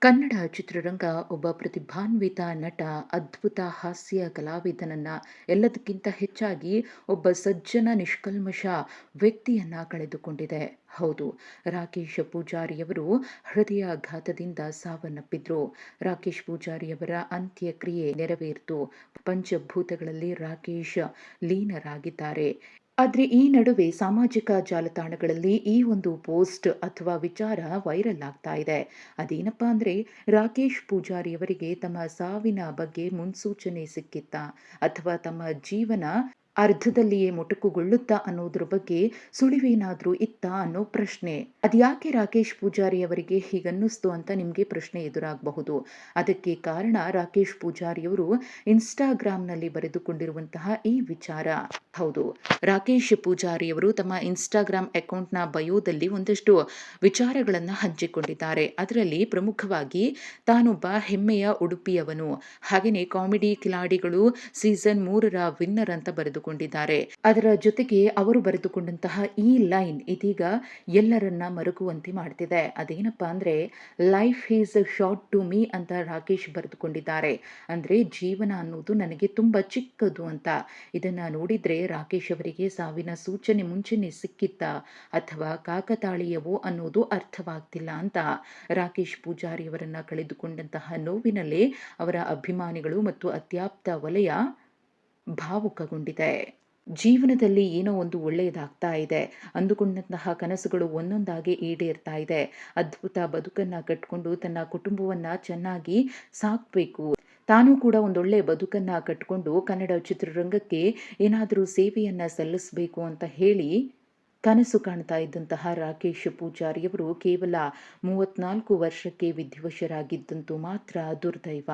ಕನ್ನಡ ಚಿತ್ರರಂಗ ಒಬ್ಬ ಪ್ರತಿಭಾನ್ವಿತ ನಟ, ಅದ್ಭುತ ಹಾಸ್ಯ ಕಲಾವಿದನನ್ನ, ಎಲ್ಲದಕ್ಕಿಂತ ಹೆಚ್ಚಾಗಿ ಒಬ್ಬ ಸಜ್ಜನ ನಿಷ್ಕಲ್ಮಶ ವ್ಯಕ್ತಿಯನ್ನ ಕಳೆದುಕೊಂಡಿದೆ. ಹೌದು, ರಾಕೇಶ್ ಪೂಜಾರಿಯವರು ಹೃದಯಾಘಾತದಿಂದ ಸಾವನ್ನಪ್ಪಿದ್ರು. ರಾಕೇಶ್ ಪೂಜಾರಿಯವರ ಅಂತ್ಯಕ್ರಿಯೆ ನೆರವೇರಿತು. ಪಂಚಭೂತಗಳಲ್ಲಿ ರಾಕೇಶ್ ಲೀನರಾಗಿದ್ದಾರೆ. ಆದ್ರೆ ಈ ನಡುವೆ ಸಾಮಾಜಿಕ ಜಾಲತಾಣಗಳಲ್ಲಿ ಈ ಒಂದು ಪೋಸ್ಟ್ ಅಥವಾ ವಿಚಾರ ವೈರಲ್ ಆಗ್ತಾ ಇದೆ. ಅದೇನಪ್ಪಾ ಅಂದ್ರೆ, ರಾಕೇಶ್ ಪೂಜಾರಿಯವರಿಗೆ ತಮ್ಮ ಸಾವಿನ ಬಗ್ಗೆ ಮುನ್ಸೂಚನೆ ಸಿಕ್ಕಿತ್ತಾ ಅಥವಾ ತಮ್ಮ ಜೀವನ ಅರ್ಧದಲ್ಲಿಯೇ ಮೊಟಕುಗೊಳ್ಳುತ್ತಾ ಅನ್ನೋದ್ರ ಬಗ್ಗೆ ಸುಳಿವೇನಾದ್ರೂ ಇತ್ತಾ ಅನ್ನೋ ಪ್ರಶ್ನೆ. ಅದ್ಯಾಕೆ ರಾಕೇಶ್ ಪೂಜಾರಿ ಅವರಿಗೆ ಹೀಗನ್ನಿಸ್ತು ಅಂತ ನಿಮ್ಗೆ ಪ್ರಶ್ನೆ ಎದುರಾಗಬಹುದು. ಅದಕ್ಕೆ ಕಾರಣ ರಾಕೇಶ್ ಪೂಜಾರಿಯವರು ಇನ್ಸ್ಟಾಗ್ರಾಂನಲ್ಲಿ ಬರೆದುಕೊಂಡಿರುವಂತಹ ಈ ವಿಚಾರ. ಹೌದು, ರಾಕೇಶ್ ಪೂಜಾರಿಯವರು ತಮ್ಮ ಇನ್ಸ್ಟಾಗ್ರಾಂ ಅಕೌಂಟ್ನ ಬಯೋದಲ್ಲಿ ಒಂದಷ್ಟು ವಿಚಾರಗಳನ್ನು ಹಂಚಿಕೊಂಡಿದ್ದಾರೆ. ಅದರಲ್ಲಿ ಪ್ರಮುಖವಾಗಿ ತಾನೊಬ್ಬ ಹೆಮ್ಮೆಯ ಉಡುಪಿಯವನು, ಹಾಗೆಯೇ ಕಾಮಿಡಿ ಕಿಲಾಡಿಗಳು ಸೀಸನ್ 3ರ ವಿನ್ನರ್ ಅಂತ ಬರೆದುಕೊಂಡಿದ್ದಾರೆ. ಅದರ ಜೊತೆಗೆ ಅವರು ಬರೆದುಕೊಂಡಂತಹ ಈ ಲೈನ್ ಇದೀಗ ಎಲ್ಲರನ್ನ ಮರುಗುವಂತೆ ಮಾಡ್ತಿದೆ. ಅದೇನಪ್ಪಾ ಅಂದ್ರೆ, life is short to me ಅಂತ ರಾಕೇಶ್ ಬರೆದುಕೊಂಡಿದ್ದಾರೆ. ಅಂದ್ರೆ ಜೀವನ ಅನ್ನೋದು ನನಗೆ ತುಂಬಾ ಚಿಕ್ಕದು ಅಂತ. ಇದನ್ನ ನೋಡಿದ್ರೆ ರಾಕೇಶ್ ಅವರಿಗೆ ಸಾವಿನ ಸೂಚನೆ ಮುಂಚೆನೆ ಸಿಕ್ಕಿತ್ತಾ ಅಥವಾ ಕಾಕತಾಳೀಯವೋ ಅನ್ನೋದು ಅರ್ಥವಾಗ್ತಿಲ್ಲ ಅಂತ ರಾಕೇಶ್ ಪೂಜಾರಿಯವರನ್ನ ಕಳೆದುಕೊಂಡಂತಹ ನೋವಿನಲ್ಲೇ ಅವರ ಅಭಿಮಾನಿಗಳು ಮತ್ತು ಅತ್ಯಾಪ್ತ ವಲಯ ಭಾವುಕಗೊಂಡಿದೆ. ಜೀವನದಲ್ಲಿ ಏನೋ ಒಂದು ಒಳ್ಳೆಯದಾಗ್ತಾ ಇದೆ, ಅಂದುಕೊಂಡಂತಹ ಕನಸುಗಳು ಒಂದೊಂದಾಗಿ ಈಡೇರ್ತಾ ಇದೆ, ಅದ್ಭುತ ಬದುಕನ್ನ ಕಟ್ಕೊಂಡು ತನ್ನ ಕುಟುಂಬವನ್ನ ಚೆನ್ನಾಗಿ ಸಾಕ್ಬೇಕು, ತಾನೂ ಕೂಡ ಒಂದೊಳ್ಳೆ ಬದುಕನ್ನ ಕಟ್ಕೊಂಡು ಕನ್ನಡ ಚಿತ್ರರಂಗಕ್ಕೆ ಏನಾದರೂ ಸೇವೆಯನ್ನ ಸಲ್ಲಿಸಬೇಕು ಅಂತ ಹೇಳಿ ಕನಸು ಕಾಣ್ತಾ ಇದ್ದಂತಹ ರಾಕೇಶ್ ಪೂಜಾರಿಯವರು ಕೇವಲ 34 ವರ್ಷಕ್ಕೆ ವಿಧಿವಶರಾಗಿದ್ದಂತೂ ಮಾತ್ರ ದುರ್ದೈವ.